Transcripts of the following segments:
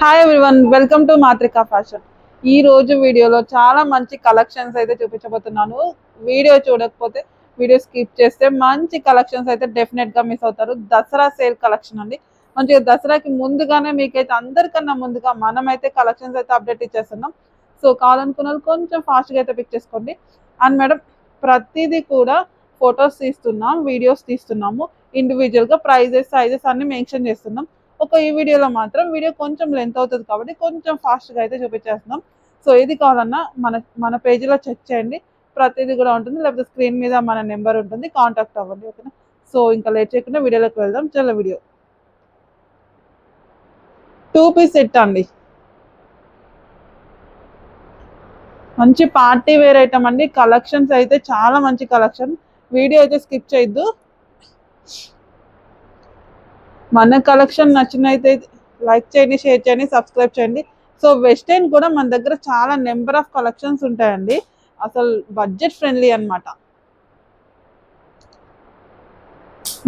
Hi everyone, welcome to మాత్రికా fashion. ఈ రోజు వీడియోలో చాలా మంచి కలెక్షన్స్ అయితే చూపించబోతున్నాను. వీడియో చూడకపోతే వీడియో స్కిప్ చేస్తే మంచి కలెక్షన్స్ అయితే డెఫినెట్ గా మిస్ అవుతారు. దసరా సేల్ కలెక్షన్ అండి. మంచిగా దసరాకి ముందుగానే మీకైతే అందరికన్నా ముందుగా మనమైతే కలెక్షన్స్ అయితే అప్డేట్ ఇచ్చేస్తున్నాం. సో కావాలనుకున్న వాళ్ళు కొంచెం ఫాస్ట్గా అయితే పిక్ చేసుకోండి. అండ్ మేడం, ప్రతిదీ కూడా ఫొటోస్ తీస్తున్నాం, వీడియోస్ తీస్తున్నాము, ఇండివిజువల్గా ప్రైజెస్ సైజెస్ అన్ని మెన్షన్ చేస్తున్నాం. ఈ వీడియోలో మాత్రం వీడియో కొంచెం లెంత్ అవుతుంది కాబట్టి కొంచెం ఫాస్ట్గా అయితే చూపించేస్తున్నాం. సో ఏది కావాలన్నా మన మన పేజీలో చెక్ చేయండి, ప్రతిదీ కూడా ఉంటుంది. లేకపోతే స్క్రీన్ మీద మన నెంబర్ ఉంటుంది, కాంటాక్ట్ అవ్వండి. ఓకేనా? సో ఇంకా లేట్ చేయకుండా వీడియోలోకి వెళ్దాం. చలో వీడియో. 2 పీస్ సెట్ అండి, మంచి పార్టీ వేర్ ఐటమ్ అండి. కలెక్షన్స్ అయితే చాలా మంచి కలెక్షన్. వీడియో అయితే స్కిప్ చేయొద్దు. మన కలెక్షన్ నచ్చినైతే లైక్ చేయండి, షేర్ చేయండి, సబ్స్క్రైబ్ చేయండి. సో వెస్టర్న్ కూడా మన దగ్గర చాలా నెంబర్ ఆఫ్ కలెక్షన్స్ ఉంటాయండి. అసలు బడ్జెట్ ఫ్రెండ్లీ అనమాట.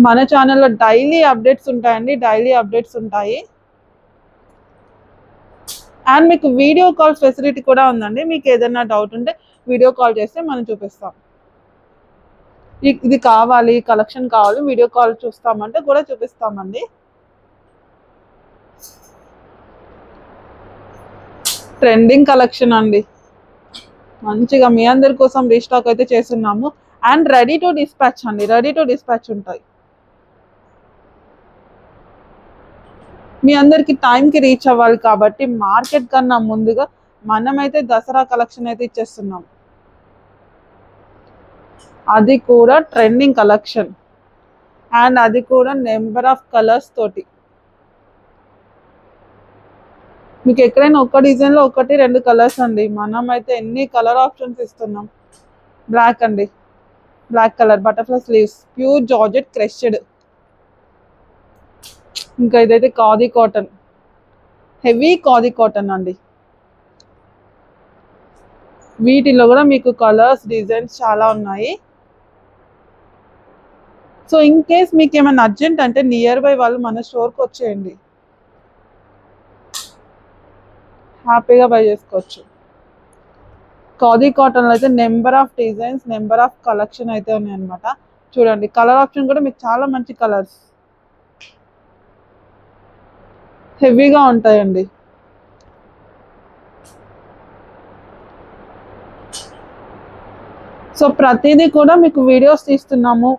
మన ఛానల్లో డైలీ అప్డేట్స్ ఉంటాయండి, డైలీ అప్డేట్స్ ఉంటాయి. అండ్ మీకు వీడియో కాల్ ఫెసిలిటీ కూడా ఉందండి. మీకు ఏదైనా డౌట్ ఉంటే వీడియో కాల్ చేస్తే మనం చూపిస్తాం. ఇది కావాలి, కలెక్షన్ కావాలి, వీడియో కాల్ చూస్తామంటే కూడా చూపిస్తామండి. ట్రెండింగ్ కలెక్షన్ అండి, మంచిగా మీ అందరి కోసం రీస్టాక్ అయితే చేస్తున్నాము. అండ్ రెడీ టు డిస్పాచ్ అండి, రెడీ టు డిస్పాచ్ ఉంటాయి. మీ అందరికి టైంకి రీచ్ అవ్వాలి కాబట్టి మార్కెట్ కన్నా ముందుగా మనమైతే దసరా కలెక్షన్ అయితే ఇచ్చేస్తున్నాం. అది కూడా ట్రెండింగ్ కలెక్షన్, అండ్ అది కూడా నెంబర్ ఆఫ్ కలర్స్ తోటి. మీకు ఎక్కడైనా ఒక్క డిజైన్లో 1-2 కలర్స్ అండి. మనం అయితే ఎన్ని కలర్ ఆప్షన్స్ ఇస్తున్నాం. బ్లాక్ అండి, black colour butterfly sleeves, pure georgette crushed. ఇంకా ఇదైతే khadi cotton, heavy khadi cotton అండి. వీటిలో కూడా మీకు కలర్స్, డిజైన్స్ చాలా ఉన్నాయి. సో ఇన్ కేస్ మీకు ఏమైనా అర్జెంట్ అంటే నియర్ బై వాళ్ళు మన స్టోర్కి వచ్చేయండి, హ్యాపీగా బై చేసుకోవచ్చు. ఖాదీ కాటన్లో అయితే number of designs, number of collection అయితే ఉన్నాయి అనమాట. చూడండి, కలర్ ఆప్షన్ కూడా మీకు చాలా మంచి కలర్స్, హెవీగా ఉంటాయండి. సో ప్రతిదీ కూడా మీకు వీడియోస్ తీస్తున్నాము,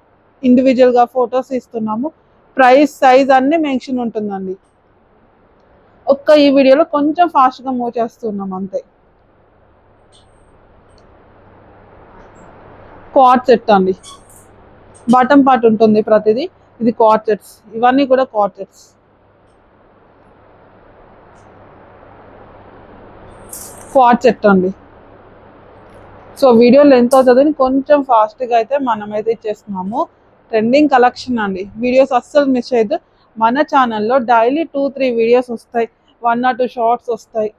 ఇండివిజువల్గా ఫొటోస్ ఇస్తున్నాము, ప్రైస్ సైజ్ అన్నీ మెన్షన్ ఉంటుందండి. ఈ వీడియోలో కొంచెం ఫాస్ట్గా మూవ్ చేస్తున్నాం అంతే. క్వార్ట్ సెట్ అండి, బాటమ్ పార్ట్ ఉంటుంది ప్రతిదీ. ఇది క్వార్ట్ సెట్స్, ఇవన్నీ కూడా క్వార్ట్ సెట్స్. క్వార్ట్ సెట్ అండి. సో వీడియో లెంత్ అవుతుందని కొంచెం ఫాస్ట్గా అయితే మనమైతే ఇచ్చేస్తున్నాము. ట్రెండింగ్ కలెక్షన్ అండి. వీడియోస్ అస్సలు మిస్ చేయొద్దు. మన ఛానల్లో డైలీ 2-3 వీడియోస్ వస్తాయి, 1 or 2 షార్ట్స్ వస్తాయి.